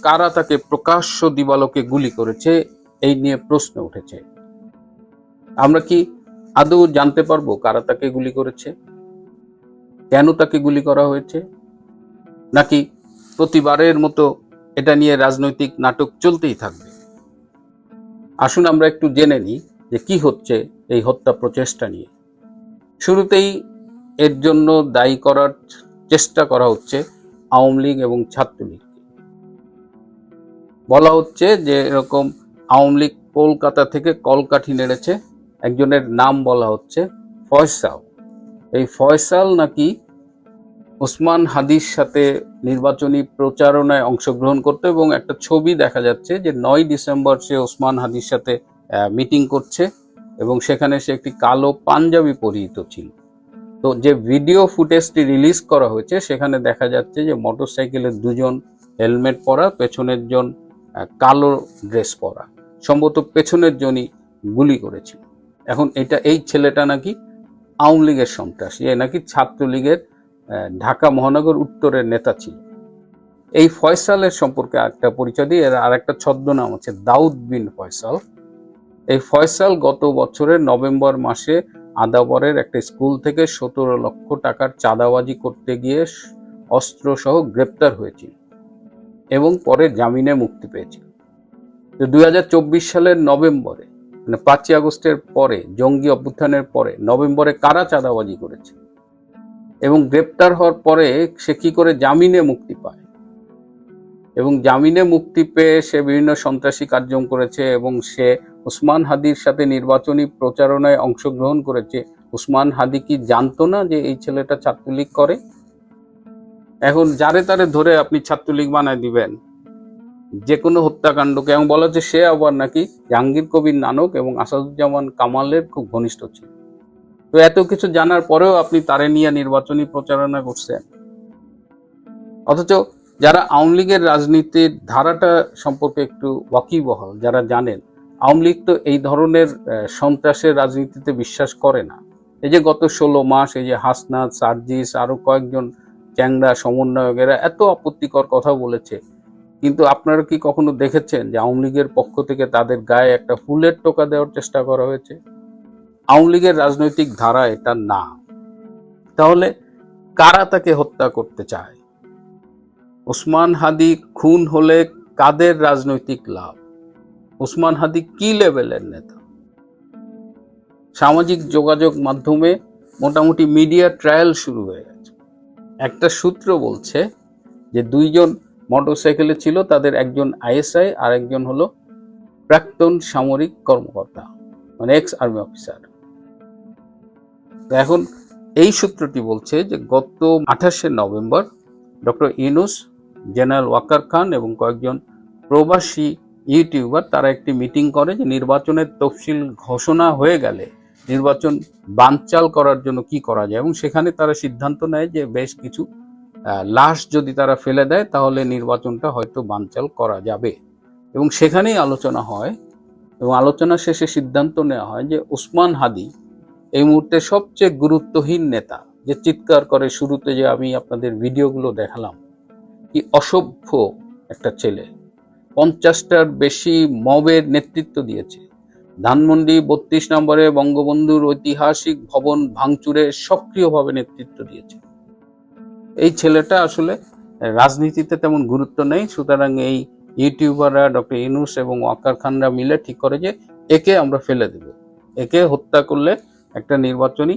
কারা তাকে প্রকাশ্য দিবালোকে গুলি করেছে এই নিয়ে প্রশ্ন উঠেছে। আমরা কি আদৌ জানতে পারবো কারা তাকে গুলি করেছে, কেন তাকে গুলি করা হয়েছে, নাকি প্রতিবারের মতো এটা নিয়ে রাজনৈতিক নাটক চলতেই থাকবে? আসুন আমরা একটু জেনে নিই যে কি হচ্ছে এই হত্যা প্রচেষ্টা নিয়ে। শুরুতেই এর জন্য দায়ী করার চেষ্টা করা হচ্ছে আওয়ামী লীগ এবং ছাত্রলীগকে। বলা হচ্ছে যে এরকম আওয়ামী লীগ কলকাতা থেকে কলকাঠি নেড়েছে, একজনের নাম বলা হচ্ছে ফয়সাল। এই ফয়সাল নাকি ওসমান হাদির সাথে নির্বাচনী প্রচারণায় অংশগ্রহণ করতে, এবং একটা ছবি দেখা যাচ্ছে যে 9 ডিসেম্বর সে ওসমান হাদির সাথে মিটিং করছে এবং সেখানে সে একটি কালো পাঞ্জাবি পরিহিত ছিল। তো যে ভিডিও ফুটেজটি রিলিজ করা হয়েছে সেখানে দেখা যাচ্ছে যে মোটরসাইকেলের দুজন হেলমেট পরা, পেছনের জন কালো ড্রেস পরা, সম্ভবত পেছনের জনই গুলি করেছিল। এখন এই ছেলেটা নাকি আওয়ামী লীগের সন্ত্রাসী, এ নাকি ছাত্রলীগের ঢাকা মহানগর উত্তরের নেতা ছিল। এই ফয়সালের সম্পর্কে একটা পরিচয় দিয়ে, এর আর একটা ছদ্মনাম আছে দাউদ বিন ফয়সাল। এই ফয়সাল গত বছরের নভেম্বর মাসে আদাবরের একটা স্কুল থেকে 17 লক্ষ টাকার চাঁদাবাজি করতে গিয়ে অস্ত্র সহ গ্রেপ্তার হয়েছিল এবং পরে জামিনে মুক্তি পেয়েছিল। 2024 সালের নভেম্বরে, মানে 5 আগস্টের পরে, জঙ্গি অভ্যুত্থানের পরে নভেম্বরে কারা চাঁদাবাজি করেছে এবং গ্রেপ্তার হওয়ার পরে সে কি করে জামিনে মুক্তি পায়, এবং জামিনে মুক্তি পেয়ে সে বিভিন্ন সন্ত্রাসী কার্যক্রম করেছে এবং সে ওসমান হাদির সাথে নির্বাচনী প্রচারণায় অংশগ্রহণ করেছে। ওসমান হাদি কি জানতো না যে এই ছেলেটা ছাত্রলীগ করে? এখন যারে তারে ধরে আপনি ছাত্রলীগ বানায় দিবেন যে কোনো হত্যাকাণ্ডকে, এবং বলা হচ্ছে সে আবার নাকি জাহাঙ্গীর কবির নানক এবং আসাদুজ্জামান কামালের খুব ঘনিষ্ঠ ছিল। তো এত কিছু জানার পরেও আপনি তারে নিয়ে নির্বাচনী প্রচারণা করছেন। অথচ যারা আওয়ামী লীগের রাজনীতির ধারাটা সম্পর্কে একটু ওয়াকিবহাল, যারা জানেন, আওয়ামী লীগ তো এই ধরনের সন্ত্রাসের রাজনীতিতে বিশ্বাস করে না। এই যে গত 16 মাস এই যে হাসনাত, সার্জিস, আরো কয়েকজন চ্যাংড়া সমন্বয়কেরা এত আপত্তিকর কথা বলেছে, কিন্তু আপনারা কি কখনো দেখেছেন যে আওয়ামী লীগের পক্ষ থেকে তাদের গায়ে একটা ফুলের টোকা দেওয়ার চেষ্টা করা হয়েছে? আওয়ামী লীগের রাজনৈতিক ধারা এটা না। তাহলে কারা তাকে হত্যা করতে চায়? ওসমান হাদি খুন হলে কাদের রাজনৈতিক লাভ? ওসমান হাদি কি লেভেলের নেতা? সামাজিক যোগাযোগ মাধ্যমে মোটামুটি মিডিয়া ট্রায়াল শুরু হয়ে গেছে। একটা সূত্র বলছে যে 2 জন মোটরসাইকেলে ছিল, তাদের একজন আইএসআই আর একজন হলো প্রাক্তন সামরিক কর্মকর্তা, মানে এক্স আর্মি অফিসার। এখন এই সূত্রটি বলছে যে গত 28শে নভেম্বর ডক্টর ইউনূস, জেনারেল ওয়াকার খান এবং কয়েকজন প্রবাসী ইউটিউবার তারা একটি মিটিং করে যে নির্বাচনের তফসিল ঘোষণা হয়ে গেলে নির্বাচন বানচাল করার জন্য কি করা যায়, এবং সেখানে তারা সিদ্ধান্ত নেয় যে বেশ কিছু লাশ যদি তারা ফেলে দেয় তাহলে নির্বাচনটা হয়তো বানচাল করা যাবে। এবং সেখানেই আলোচনা হয় এবং আলোচনা শেষে সিদ্ধান্ত নেওয়া হয় যে ওসমান হাদি এই মুহূর্তে সবচেয়ে গুরুত্বহীন নেতা, যে চিৎকার করে শুরুতে, যে আমি আপনাদের ভিডিওগুলো দেখালাম, কি অসভ্য একটা ছেলে, 50টার বেশি মবের নেতৃত্ব দিয়েছে, ধানমন্ডি 32 নম্বরে বঙ্গবন্ধুর ঐতিহাসিক ভবন ভাঙচুরে সক্রিয়ভাবে নেতৃত্ব দিয়েছে। এই ছেলেটা আসলে রাজনীতিতে তেমন গুরুত্ব নেই। সুতরাং এই ইউটিউবাররা, ডক্টর ইউনূস এবং ওয়াকার খানরা মিলে ঠিক করে যে একে আমরা ফেলে দেব, একে হত্যা করলে একটা নির্বাচনী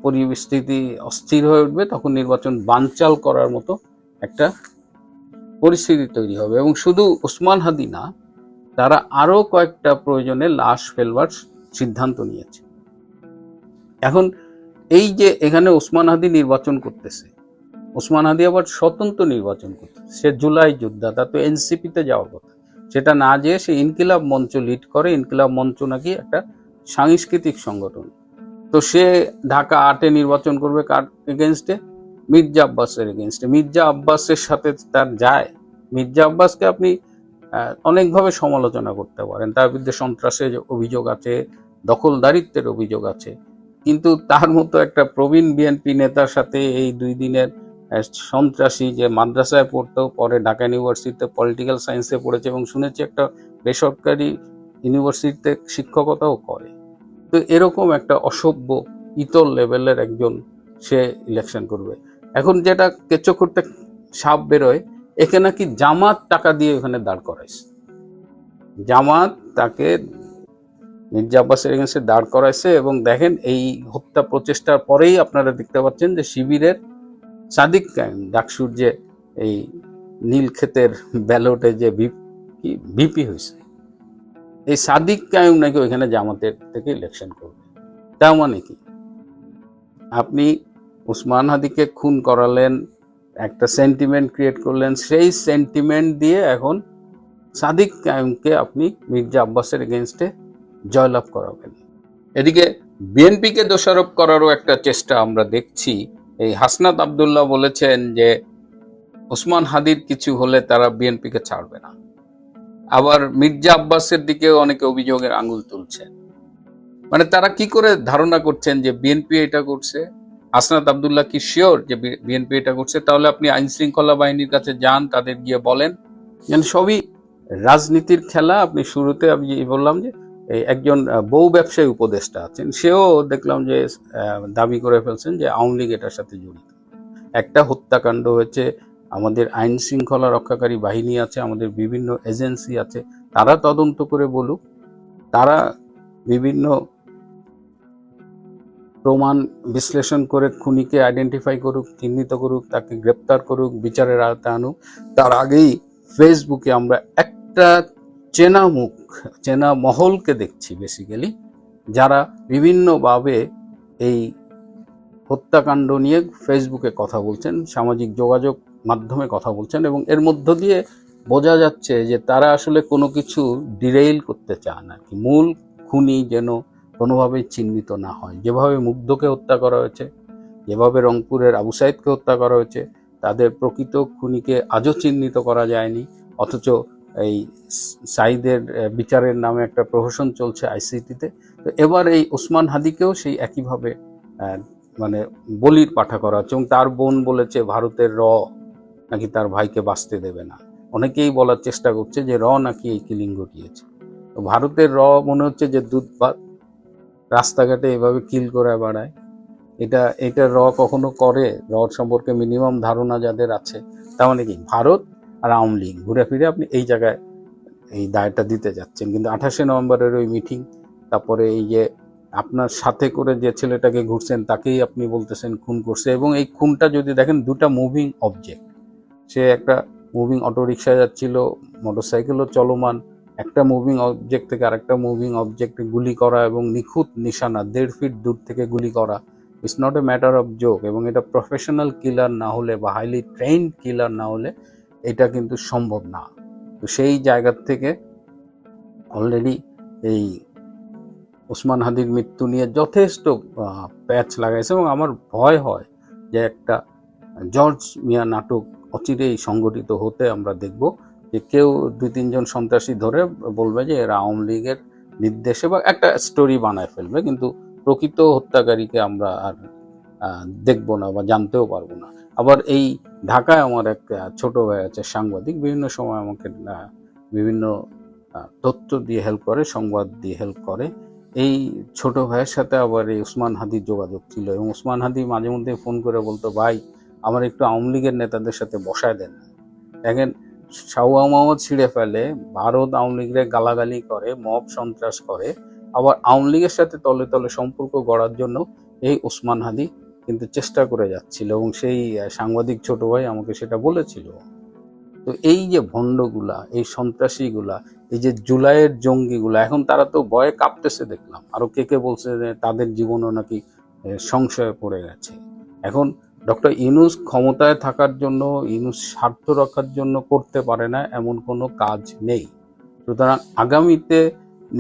পরিস্থিতি অস্থির হয়ে উঠবে, তখন নির্বাচন বানচাল করার মতো একটা পরিস্থিতি তৈরি হবে। এবং শুধু ওসমান হাদি না, তারা আরো কয়েকটা প্রয়োজনে লাশ ফেলবার সিদ্ধান্ত নিয়েছে। এখন এই যে এখানে ওসমান হাদি নির্বাচন করতেছে, ওসমান হাদি আবার স্বতন্ত্র নির্বাচন করতেছে, সে জুলাই যোদ্ধা, তা তো এনসিপিতে যাওয়ার কথা, সেটা না যেয়ে সে ইনকিলাব মঞ্চ লিড করে। ইনকিলাব মঞ্চ নাকি একটা সাংস্কৃতিক সংগঠন। তো সে ঢাকা 8-এ নির্বাচন করবে কার এগেনস্টে? মির্জা আব্বাসের এগেনস্টে। মির্জা আব্বাসের সাথে তার যায়? মির্জা আব্বাসকে আপনি অনেকভাবে সমালোচনা করতে পারেন, তার বিরুদ্ধে সন্ত্রাসের অভিযোগ আছে, দখলদারিত্বের অভিযোগ আছে, কিন্তু তার মতো একটা প্রবীণ বিএনপি নেতার সাথে এই 2 দিনের সন্ত্রাসী, যে মাদ্রাসায় পড়তো, পরে ঢাকা ইউনিভার্সিটিতে পলিটিক্যাল সায়েন্সে পড়েছে এবং শুনেছি একটা বেসরকারি ইউনিভার্সিটিতে শিক্ষকতাও করে। তো এরকম একটা অসভ্য ইতর লেভেলের একজন সে ইলেকশন করবে। এখন যেটা কেচ্চ করতে সাপ বেরোয়, একে নাকি জামাত টাকা দিয়ে ওখানে দাঁড় করাইছে। জামাত তাকে মির্জা আব্বাসের এগেন্সে দাঁড় করাইছে এবং দেখেন এই হত্যা প্রচেষ্টার পরেই আপনারা দেখতে পাচ্ছেন যে শিবিরের সাদিক কায়েম, ডাকসুর যে এই নীলক্ষেতের ব্যালটে যে ভিপি হয়েছে, এই সাদিক কায়েম নাকি ওইখানে জামাতের থেকে ইলেকশন করবে। তার মানে কি, আপনি উসমান হাদিকে খুন করালেন, একটা সেন্টিমেন্ট ক্রিয়েট করলেন, সেই সেন্টিমেন্ট দিয়ে এখন সাদিক কায়েমকে আপনি মির্জা আব্বাসের এগেনস্টে জয়লাভ করাবেন। এদিকে বিএনপিকে দোষারোপ করারও একটা চেষ্টা আমরা দেখছি। এই হাসনাত আব্দুল্লাহ বলেছেন যে উসমান হাদির কিছু হলে তারা বিএনপিকে ছাড়বে না। আবার মির্জা আব্বাসের দিকেও অনেকে অভিযোগের আঙুল তুলছেন। মানে তারা কি করে ধারণা করছেন যে বিএনপি এটা করছে? হাসনাত আব্দুল্লাহ কি শিওর যে বিএনপি এটা করছে? তাহলে আপনি আইন শৃঙ্খলা বাহিনীর কাছে যান, তাদের গিয়ে বলেন। সবই রাজনীতির খেলা। আপনি শুরুতে আমি বললাম যে একজন বউ ব্যবসায়ী উপদেষ্টা আছেন, সেও দেখলাম যে দাবি করে ফেলছেন যে আওয়ামী লীগ এটার সাথে জড়িত। একটা হত্যাকাণ্ড হয়েছে, আমাদের আইন শৃঙ্খলা রক্ষাকারী বাহিনী আছে, আমাদের বিভিন্ন এজেন্সি আছে, তারা তদন্ত করে বলুক, তারা বিভিন্ন প্রমাণ বিশ্লেষণ করে খুনিকে আইডেন্টিফাই করুক, চিহ্নিত করুক, তাকে গ্রেপ্তার করুক, বিচারের আওতায় আনুক। তার আগেই ফেসবুকে আমরা একটা চেনা মুখ, চেনা মহলকে দেখছি বেসিক্যালি, যারা বিভিন্নভাবে এই হত্যাকাণ্ড নিয়ে ফেসবুকে কথা বলছেন, সামাজিক যোগাযোগ মাধ্যমে কথা বলছেন, এবং এর মধ্য দিয়ে বোঝা যাচ্ছে যে তারা আসলে কোনো কিছু ডিরেইল করতে চান আর কি। মূল খুনি যেন কোনোভাবেই চিহ্নিত না হয়। যেভাবে মুগ্ধকে হত্যা করা হয়েছে, যেভাবে রংপুরের আবু সাইদকে হত্যা করা হয়েছে, তাদের প্রকৃত খুনিকে আজও চিহ্নিত করা যায়নি। অথচ এই সাইদের বিচারের নামে একটা প্রহসন চলছে আইসিটিতে। তো এবার এই ওসমান হাদিকেও সেই একইভাবে মানে বলির পাঠা করা হচ্ছে। এবং তার বোন বলেছে ভারতের নাকি তার ভাইকে বাঁচতে দেবে না। অনেকেই বলার চেষ্টা করছে যে নাকি এই কিলিং ঘটিয়েছে। তো ভারতের মনে হচ্ছে যে দুধ ভাত রাস্তাঘাটে এভাবে কিল করে বেড়ায়। এটা কখনো করে? সম্পর্কে মিনিমাম ধারণা যাদের আছে, তার মানে কি ভারত আর আওয়ামী লীগ ঘুরে ফিরে আপনি এই জায়গায় এই দায়টা দিতে যাচ্ছেন। কিন্তু 28শে নভেম্বরের ওই মিটিং, তারপরে এই যে আপনার সাথে করে যে ছেলেটাকে ঘুরছেন তাকেই আপনি বলতেছেন খুন করছে। এবং এই খুনটা যদি দেখেন, দুটা মুভিং অবজেক্ট, সে একটা মুভিং অটোরিকশায় যাচ্ছিল, মোটরসাইকেলও চলমান, একটা মুভিং অবজেক্ট থেকে আরেকটা মুভিং অবজেক্টে গুলি করা এবং নিখুঁত নিশানা 1.5 ফিট দূর থেকে গুলি করা, it's not a matter of joke. এবং এটা প্রফেশনাল কিলার না হলে বা হাইলি ট্রেইনড কিলার না হলে এটা কিন্তু সম্ভব না। তো সেই জায়গার থেকে অলরেডি এই ওসমান হাদির মৃত্যু নিয়ে যথেষ্ট প্যাচ লাগাইছে। এবং আমার ভয় হয় যে একটা জর্জ মিয়া নাটক অচিরেই সংগঠিত হতে আমরা দেখব, যে কেউ 2-3 জন সন্ত্রাসী ধরে বলবে যে এরা আওয়ামী লীগের নির্দেশে, বা একটা স্টোরি বানায় ফেলবে, কিন্তু প্রকৃত হত্যাকারীকে আমরা আর দেখব না বা জানতেও পারবো না। আবার এই ঢাকায় আমার এক ছোট ভাই আছে সাংবাদিক, বিভিন্ন সময় আমাকে বিভিন্ন তথ্য দিয়ে হেল্প করে, সংবাদ দিয়ে হেল্প করে। এই ছোট ভাইয়ের সাথে আবার এই ওসমান হাদির যোগাযোগ ছিল, এবং ওসমান হাদি মাঝে মধ্যে ফোন করে বলতো, ভাই আমার একটু আওয়ামী লীগের নেতাদের সাথে বসায় দেন। দেখেন, শাহুয়া মোহাম্মদ ছিঁড়ে ফেলে, ভারত আওয়ামী লীগের গালাগালি করে, মব সন্ত্রাস করে, আবার আওয়ামী লীগের সাথে তলে তলে সম্পর্ক গড়ার জন্য এই ওসমান হাদি কিন্তু চেষ্টা করে যাচ্ছিল, এবং সেই সাংবাদিক ছোট ভাই আমাকে সেটা বলেছিল। তো এই যে ভণ্ডগুলা, এই সন্ত্রাসীগুলা, এই যে জুলাইয়ের জঙ্গিগুলা, এখন তারা তো ভয়ে কাঁপতেছে দেখলাম। আরো কে বলছে যে তাদের জীবনও নাকি সংশয়ে পড়ে গেছে। এখন ডক্টর ইউনূস ক্ষমতায় থাকার জন্য, ইউনূস স্বার্থ রক্ষার জন্য করতে পারে না এমন কোনো কাজ নেই। সুতরাং আগামীতে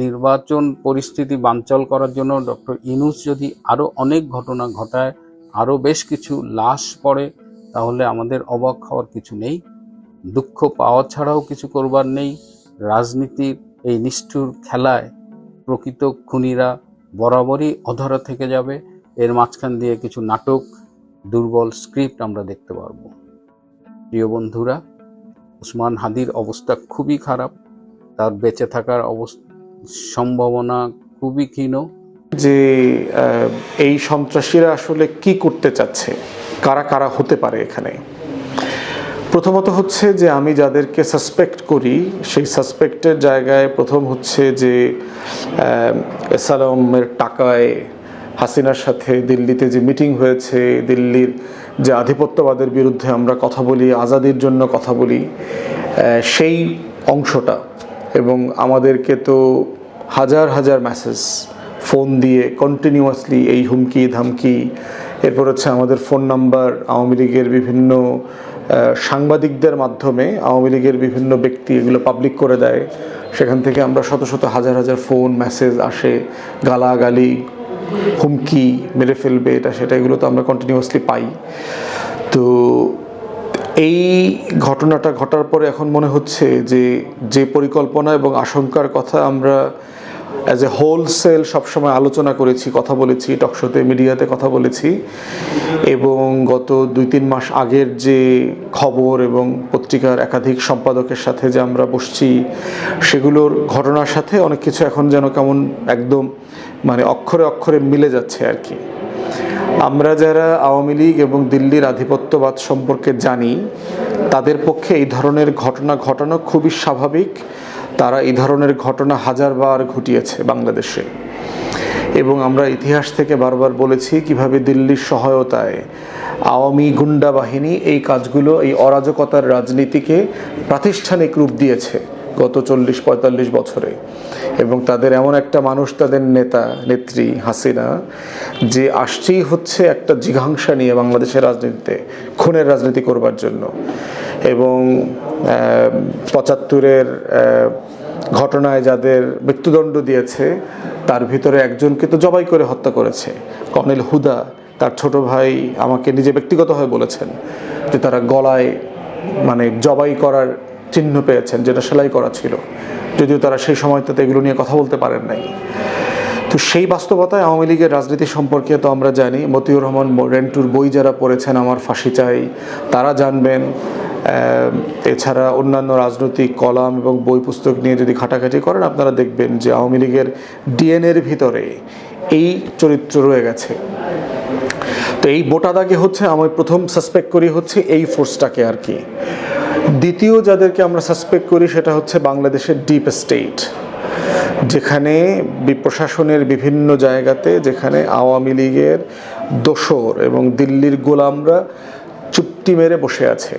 নির্বাচন পরিস্থিতি বানচাল করার জন্য ডক্টর ইউনূস যদি আরো অনেক ঘটনা ঘটায়, আরো বেশ কিছু লাশ পড়ে, তাহলে আমাদের অবাক হওয়ার কিছু নেই, দুঃখ পাওয়া ছাড়াও কিছু করবার নেই। রাজনীতির এই নিষ্ঠুর খেলায় প্রকৃত খুনিরা বরাবরই অধরা থেকে যাবে। এর মাঝখান দিয়ে কিছু নাটক দুর্বল স্ক্রিপ্ট আমরা দেখতে পারবো। প্রিয় বন্ধুরা, উসমান হাদির অবস্থা খুবই খারাপ, তার বেঁচে থাকার সম্ভাবনা খুবই ক্ষীণ। যে এই সন্ত্রাসীরা আসলে কি করতে চাচ্ছে, কারা কারা হতে পারে এখানে। প্রথমত হচ্ছে যে আমি যাদেরকে সাসপেক্ট করি সেই সাসপেক্টের জায়গায় প্রথম হচ্ছে যে এসালামের টাকায় হাসিনার সাথে দিল্লিতে যে মিটিং হয়েছে, দিল্লির যে আধিপত্যবাদের বিরুদ্ধে আমরা কথা বলি, আজাদির জন্য কথা বলি, সেই অংশটা। এবং আমাদেরকে তো হাজার হাজার মেসেজ ফোন দিয়ে কন্টিনিউয়াসলি এই হুমকি ধামকি, এরপর হচ্ছে আমাদের ফোন নাম্বার আওয়ামী লীগের বিভিন্ন সাংবাদিকদের মাধ্যমে আওয়ামী লীগের বিভিন্ন ব্যক্তি এগুলো পাবলিক করে দেয়। সেখান থেকে আমরা শত শত হাজার হাজার ফোন মেসেজ আসে, গালাগালি, হুমকি, মেরে ফেলবে, এটা সেটা, এগুলো তো আমরা কন্টিনিউয়াসলি পাই। তো এই ঘটনাটা ঘটার পরে এখন মনে হচ্ছে যে পরিকল্পনা এবং আশঙ্কার কথা আমরা অ্যাজ এ হোলসেল সবসময় আলোচনা করেছি, কথা বলেছি, টকশোতে, মিডিয়াতে কথা বলেছি, এবং গত 2-3 মাস আগের যে খবর এবং পত্রিকার একাধিক সম্পাদকের সাথে যে আমরা বসছি, সেগুলোর ঘটনার সাথে অনেক কিছু এখন যেন কেমন একদম মানে অক্ষরে অক্ষরে মিলে যাচ্ছে আর কি। আমরা যারা আওয়ামী লীগ এবং দিল্লির আধিপত্যবাদ সম্পর্কে জানি, তাদের পক্ষে এই ধরনের ঘটনা ঘটানো খুবই স্বাভাবিক। তারা এই ধরনের ঘটনা হাজারবার ঘটিয়েছে বাংলাদেশে, এবং আমরা ইতিহাস থেকে বারবার বলেছি কিভাবে দিল্লির সহায়তায় আওয়ামী গুন্ডা বাহিনী এই কাজগুলো, এই অরাজকতার রাজনীতিকে প্রাতিষ্ঠানিক রূপ দিয়েছে গত 40-45 বছরে। এবং তাদের এমন একটা মানুষ, তাদের নেতা নেত্রী হাসিনা, যে আসছেই হচ্ছে একটা জিঘাংসা নিয়ে বাংলাদেশের রাজনীতিতে খুনের রাজনীতি করবার জন্য। এবং 75-এর ঘটনায় যাদের মৃত্যুদণ্ড দিয়েছে তার ভিতরে একজনকে তো জবাই করে হত্যা করেছে। কর্নেল হুদা, তার ছোট ভাই আমাকে নিজে ব্যক্তিগতভাবে বলেছেন যে তারা গলায় মানে জবাই করার চিহ্ন পেয়েছেন, যেটা সেলাই করা ছিল, যদিও তারা সেই সময়টাতে এগুলো নিয়ে কথা বলতে পারেন নাই। তো সেই বাস্তবতায় আওয়ামী লীগের রাজনীতি সম্পর্কে তো আমরা জানি। মতিউর রহমান রেন্টুর বই যারা পড়েছেন আমার ফাঁসি চাই, তারা জানবেন। এছাড়া অন্যান্য রাজনৈতিক কলাম এবং বই পুস্তক নিয়ে যদি ঘাটাঘাটি করেন, আপনারা দেখবেন যে আওয়ামী লীগের ডিএনএর ভিতরে এই চরিত্র রয়ে গেছে। তো এই বোটা দাগে হচ্ছে আমি প্রথম সাসপেক্ট করি হচ্ছে এই ফোর্সটাকে আর কি। দ্বিতীয় যাদেরকে আমরা সাসপেক্ট করি সেটা হচ্ছে বাংলাদেশের ডিপ স্টেট, যেখানে প্রশাসনের বিভিন্ন জায়গাতে, যেখানে আওয়ামী লীগের দোসর এবং দিল্লির গোলামরা চুপটি মেরে বসে আছে।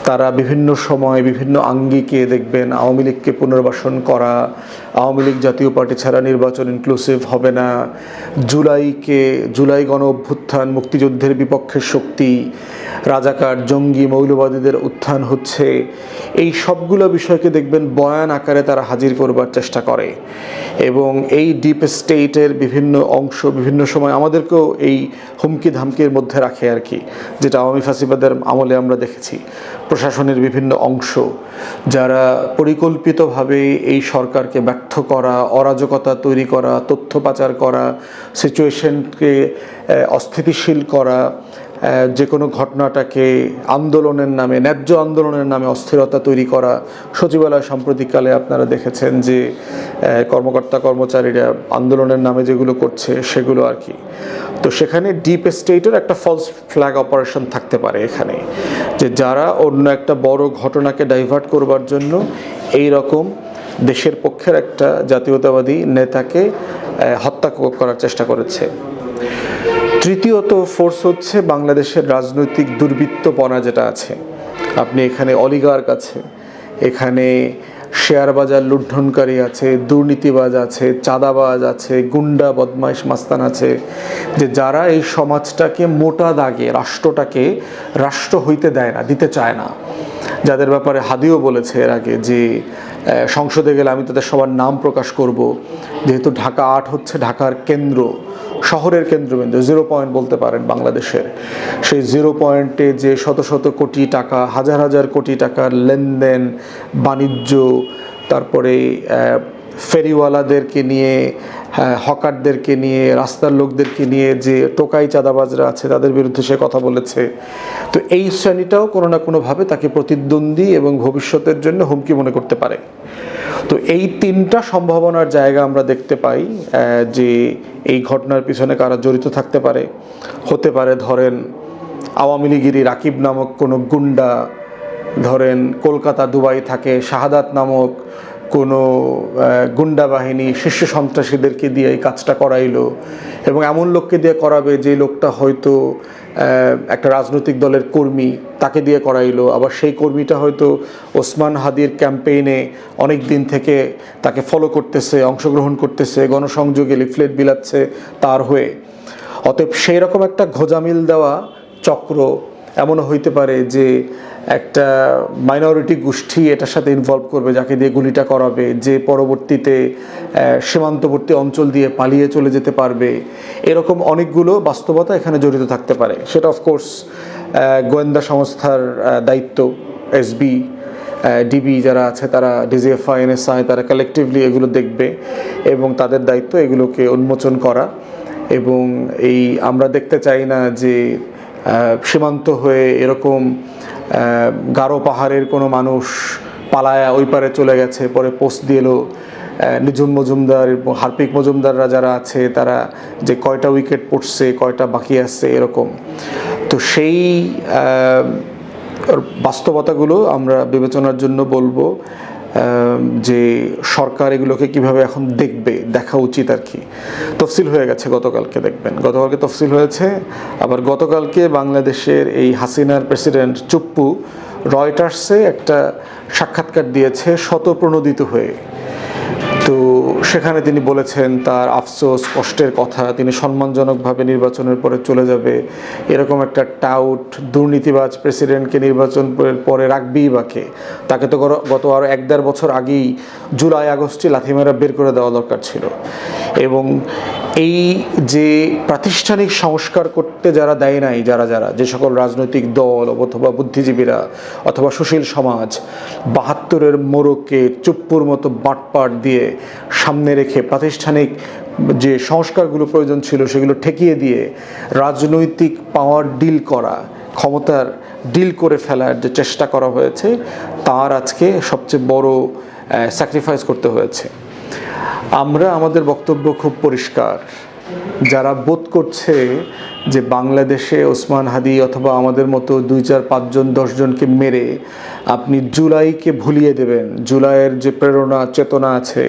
তারা বিভিন্ন সময় বিভিন্ন আঙ্গিকে দেখবেন আওয়ামী লীগকে পুনর্বাসন করা, আওয়ামী লীগ জাতীয় পার্টি ছাড়া নির্বাচন ইনক্লুসিভ হবে না, জুলাই গণ অভ্যুত্থান মুক্তিযুদ্ধের বিপক্ষের শক্তি, রাজাকার জঙ্গি মৌলবাদীদের উত্থান হচ্ছে, এই সবগুলো বিষয়কে দেখবেন বয়ান আকারে তারা হাজির করবার চেষ্টা করে। এবং এই ডিপ স্টেটের বিভিন্ন অংশ বিভিন্ন সময় আমাদেরকেও এই হুমকি ধামকির মধ্যে রাখে আর কি, যেটা আওয়ামী ফ্যাসিবাদের আমলে আমরা দেখেছি। প্রশাসনের বিভিন্ন অংশ যারা পরিকল্পিতভাবে এই সরকারকে ব্যর্থ করা, অরাজকতা তৈরি করা, তথ্য পাচার করা, সিচুয়েশনকে অস্থিতিশীল করা, যে কোনো ঘটনাটাকে আন্দোলনের নামে, ন্যায্য আন্দোলনের নামে অস্থিরতা তৈরি করা। সচিবালয় সাম্প্রতিককালে আপনারা দেখেছেন যে কর্মকর্তা কর্মচারীরা আন্দোলনের নামে যেগুলো করছে সেগুলো আর কি। তো সেখানে ডিপ স্টেটের একটা ফলস ফ্ল্যাগ অপারেশন থাকতে পারে এখানে, যে যারা অন্য একটা বড় ঘটনাকে ডাইভার্ট করবার জন্য এই রকম দেশের পক্ষের একটা জাতীয়তাবাদী নেতাকে হত্যা করার চেষ্টা করেছে। তৃতীয়ত ফোর্স হচ্ছে বাংলাদেশের রাজনৈতিক দুর্বৃত্তপনা যেটা আছে। আপনি এখানে অলিগার্ক আছে, এখানে শেয়ার বাজার লুণ্ঠনকারী আছে, দুর্নীতিবাজ আছে, চাঁদাবাজ আছে, গুন্ডা বদমাইশ মাস্তান আছে, যে যারা এই সমাজটাকে মোটা দাগে, রাষ্ট্রটাকে রাষ্ট্র হইতে দেয় না, দিতে চায় না। যাদের ব্যাপারে হাদিও বলেছে এর আগে যে সংসদে গেলে আমি তাদের সবার নাম প্রকাশ করব, যেহেতু ঢাকা 8 হচ্ছে ঢাকার কেন্দ্র, শহরের কেন্দ্রবিন্দু, 0 পয়েন্ট বলতে পারেন বাংলাদেশের। সেই 0 পয়েন্টে যে শত শত কোটি টাকা, হাজার হাজার কোটি টাকার লেনদেন, বাণিজ্য, তারপরে ফেরিওয়ালাদেরকে নিয়ে, হকারদেরকে নিয়ে, রাস্তার লোকদেরকে নিয়ে যে টোকাই চাঁদাবাজরা আছে তাদের বিরুদ্ধে সে কথা বলেছে। তো এই শ্রেণীটাও কোনো না কোনোভাবে তাকে প্রতিদ্বন্দ্বী এবং ভবিষ্যতের জন্য হুমকি মনে করতে পারে। তো এই তিনটা সম্ভাবনার জায়গা আমরা দেখতে পাই যে এই ঘটনার পিছনে কারা জড়িত থাকতে পারে। হতে পারে ধরেন আওয়ামী লীগেরই রাকিব নামক কোনো গুন্ডা, ধরেন কলকাতা দুবাই থাকে শাহাদাত নামক কোনো গুন্ডা বাহিনী শীর্ষ সন্ত্রাসীদেরকে দিয়ে এই কাজটা করাইলো, এবং এমন লোককে দিয়ে করাবে যে লোকটা হয়তো একটা রাজনৈতিক দলের কর্মী, তাকে দিয়ে করাইলো। আবার সেই কর্মীটা হয়তো ওসমান হাদির ক্যাম্পেইনে অনেক দিন থেকে তাকে ফলো করতেছে, অংশগ্রহণ করতেছে, গণসংযোগে লিফলেট বিলাচ্ছে তার হয়ে। অতএব সেই রকম একটা ঘোজামিল দেওয়া চক্র এমনও হইতে পারে যে একটা মাইনরিটি গোষ্ঠী এটার সাথে ইনভলভ করবে, যাকে দিয়ে গুলিটা করাবে, যে পরবর্তীতে সীমান্তবর্তী অঞ্চল দিয়ে পালিয়ে চলে যেতে পারবে। এরকম অনেকগুলো বাস্তবতা এখানে জড়িত থাকতে পারে। সেটা অফকোর্স গোয়েন্দা সংস্থার দায়িত্ব, এসবি, ডিবি যারা আছে তারা, ডিজিএফআই, এনএসআই, তারা কালেকটিভলি এগুলো দেখবে এবং তাদের দায়িত্ব এগুলোকে উন্মোচন করা। এবং এই আমরা দেখতে চাই না যে সীমান্ত হয়ে এরকম গারো পাহাড়ের কোনো মানুষ পালায়া ওই পারে চলে গেছে, পরে পোস্ট দিয়েলো নিঝুম মজুমদার এবং হার্পিক মজুমদাররা যারা আছে তারা যে কয়টা উইকেট পড়ছে, কয়টা বাকি আছে এরকম। তো সেই বাস্তবতাগুলো আমরা বিবেচনার জন্য বলবো যে সরকার এগুলোকে কিভাবে এখন দেখবে, দেখা উচিত আর কি। তফসিল হয়ে গেছে গতকালকে, দেখবেন গতকালকে তফসিল হয়েছে। আবার গতকালকে বাংলাদেশের এই হাসিনার প্রেসিডেন্ট চুপ্পু রয়টার্সে একটা সাক্ষাৎকার দিয়েছে শতপ্রণোদিত হয়ে। তো সেখানে তিনি বলেছেন তার আফসোস, কষ্টের কথা, তিনি সম্মানজনকভাবে নির্বাচনের পরে চলে যাবে। এরকম একটা টাউট দুর্নীতিবাজ প্রেসিডেন্টকে নির্বাচন পরে রাখবেই বাকে, তাকে তো গত আরও 1-1.5 বছর আগেই জুলাই আগস্টে লাথিমারা বের করে দেওয়া দরকার ছিল। এবং এই যে প্রাতিষ্ঠানিক সংস্কার করতে যারা দেয় নাই, যারা যে সকল রাজনৈতিক দল অথবা বুদ্ধিজীবীরা অথবা সুশীল সমাজ 72-এর মোড়কে চুপ্পুর মতো বাটপাট দিয়ে সামনে রেখে প্রাতিষ্ঠানিক যে সংস্কারগুলো প্রয়োজন ছিল সেগুলো ঠেকিয়ে দিয়ে রাজনৈতিক পাওয়ার ডিল করা, ক্ষমতার ডিল করে ফেলার যে চেষ্টা করা হয়েছে, তার আজকে সবচেয়ে বড় স্যাক্রিফাইস করতে হয়েছে। আমরা আমাদের বক্তব্য খুব পরিষ্কার, যারা বোধ করছে যে বাংলাদেশে ওসমান হাদি অথবা আমাদের মতো 2-4-5 জন 10 জনকে মেরে আপনি জুলাইকে ভুলিয়ে দেবেন, জুলাইয়ের যে প্রেরণা চেতনা আছে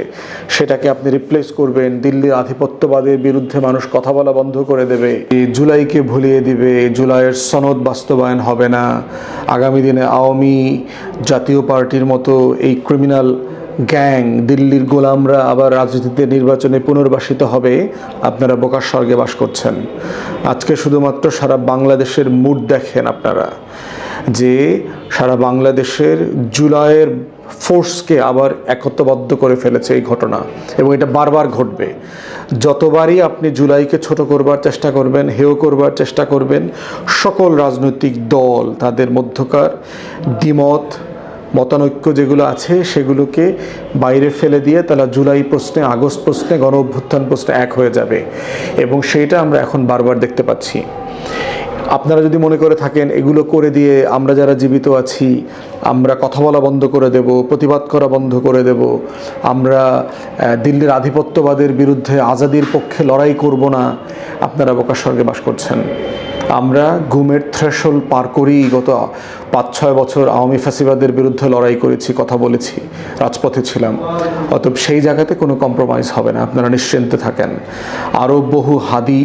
সেটাকে আপনি রিপ্লেস করবেন, দিল্লির আধিপত্যবাদের বিরুদ্ধে মানুষ কথা বলা বন্ধ করে দেবে, জুলাইকে ভুলিয়ে দিবে, জুলাইয়ের সনদ বাস্তবায়ন হবে না, আগামী দিনে আওয়ামী জাতীয় পার্টির মতো এই ক্রিমিনাল গ্যাং, দিল্লির গোলামরা আবার রাজনীতিতে নির্বাচনে পুনর্বাসিত হবে, আপনারা বোকার স্বর্গে বাস করছেন। আজকে শুধুমাত্র সারা বাংলাদেশের মুড দেখেন আপনারা, যে সারা বাংলাদেশের জুলাইয়ের ফোর্সকে আবার একত্রবদ্ধ করে ফেলেছে এই ঘটনা, এবং এটা বারবার ঘটবে। যতবারই আপনি জুলাইকে ছোট করবার চেষ্টা করবেন, হেয় করবার চেষ্টা করবেন, সকল রাজনৈতিক দল তাদের মধ্যকার দ্বিমত মতানৈক্য যেগুলো আছে সেগুলোকে বাইরে ফেলে দিয়ে তারা জুলাই প্রশ্নে, আগস্ট প্রশ্নে, গণ অভ্যুত্থান প্রশ্নে এক হয়ে যাবে, এবং সেইটা আমরা এখন বারবার দেখতে পাচ্ছি। আপনারা যদি মনে করে থাকেন এগুলো করে দিয়ে আমরা যারা জীবিত আছি আমরা কথা বলা বন্ধ করে দেব, প্রতিবাদ করা বন্ধ করে দেব, আমরা দিল্লির আধিপত্যবাদের বিরুদ্ধে আজাদির পক্ষে লড়াই করব না, আপনারা বোকার স্বর্গে বাস করছেন। আমরা ঘুমের থ্রেশহোল্ড পার করেই গত 5-6 বছর আওয়ামী ফ্যাসিবাদের বিরুদ্ধে লড়াই করেছি, কথা বলেছি, রাজপথে ছিলাম। অতএব সেই জায়গাতে কোনো কম্প্রোমাইজ হবে না, আপনারা নিশ্চিন্তে থাকেন। আরও বহু হাদি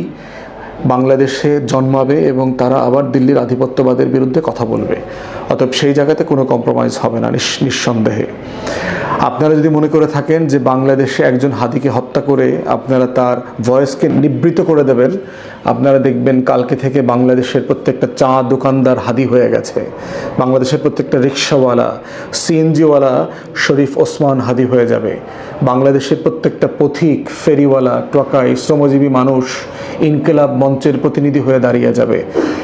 বাংলাদেশে জন্মাবে এবং তারা আবার দিল্লির আধিপত্যবাদের বিরুদ্ধে কথা বলবে। অতএব সেই জায়গাতে কোনো কম্প্রোমাইজ হবে না নিঃসন্দেহে। আপনারা যদি মনে করে থাকেন যে বাংলাদেশে একজন হাদিকে হত্যা করে আপনারা তার ভয়েসকে নিবৃত করে দেবেন, আপনারা দেখবেন কালকে থেকে বাংলাদেশের প্রত্যেকটা চা দোকানদার হাদি হয়ে গেছে, বাংলাদেশের প্রত্যেকটা রিক্সাওয়ালা, সিএনজিওয়ালা শরীফ ওসমান হাদি হয়ে যাবে। বাংলাদেশের প্রত্যেকটা পথিক, ফেরিওয়ালা, ট্রাকাই, শ্রমজীবী মানুষ ইনকিলাব মঞ্চের প্রতিনিধি হয়ে দাঁড়িয়ে যাবে।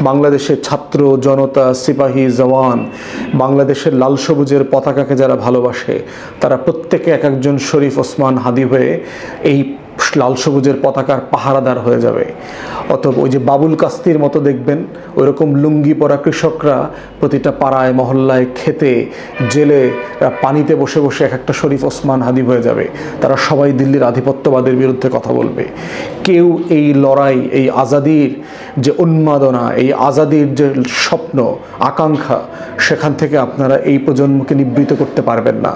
বাংলাদেশের ছাত্র জনতা, সিপাহী, জওয়ান, বাংলাদেশের লাল সবুজের পতাকাকে যারা ভালোবাসে তারা প্রত্যেকে এক একজন শরীফ ওসমান হাদি হয়ে এই লাল সবুজের পতাকার পাহারাদার হয়ে যাবে। অতএব ওই যে বাবুল কাস্তির মতো দেখবেন ওইরকম লুঙ্গি পরা কৃষকরা প্রতিটা পাড়ায়, মহল্লায়, খেতে, জেলে, পানিতে বসে বসে এক একটা শরীফ ওসমান হাদি হয়ে যাবে। তারা সবাই দিল্লির আধিপত্যবাদের বিরুদ্ধে কথা বলবে। কেউ এই লড়াই, এই আজাদির যে উন্মাদনা, এই আজাদির যে স্বপ্ন, আকাঙ্ক্ষা, সেখান থেকে আপনারা এই প্রজন্মকে নিবৃত করতে পারবেন না।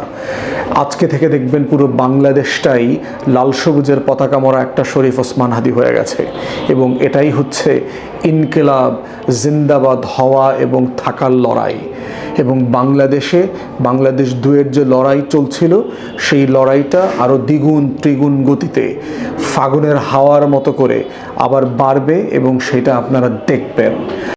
আজকে থেকে দেখবেন পুরো বাংলাদেশটাই লাল সবুজের পতাকা মরা একটা শরীফ ওসমান হাদি হয়ে গেছে, এবং এটাই হচ্ছে ইনকিলাব জিন্দাবাদ হওয়া এবং থাকার লড়াই। এবং বাংলাদেশ 2-এর যে লড়াই চলছিল সেই লড়াইটা আরও দ্বিগুণ ত্রিগুণ গতিতে ফাগুনের হাওয়ার মতো করে আবার বাড়বে, এবং সেটা আপনারা দেখবেন।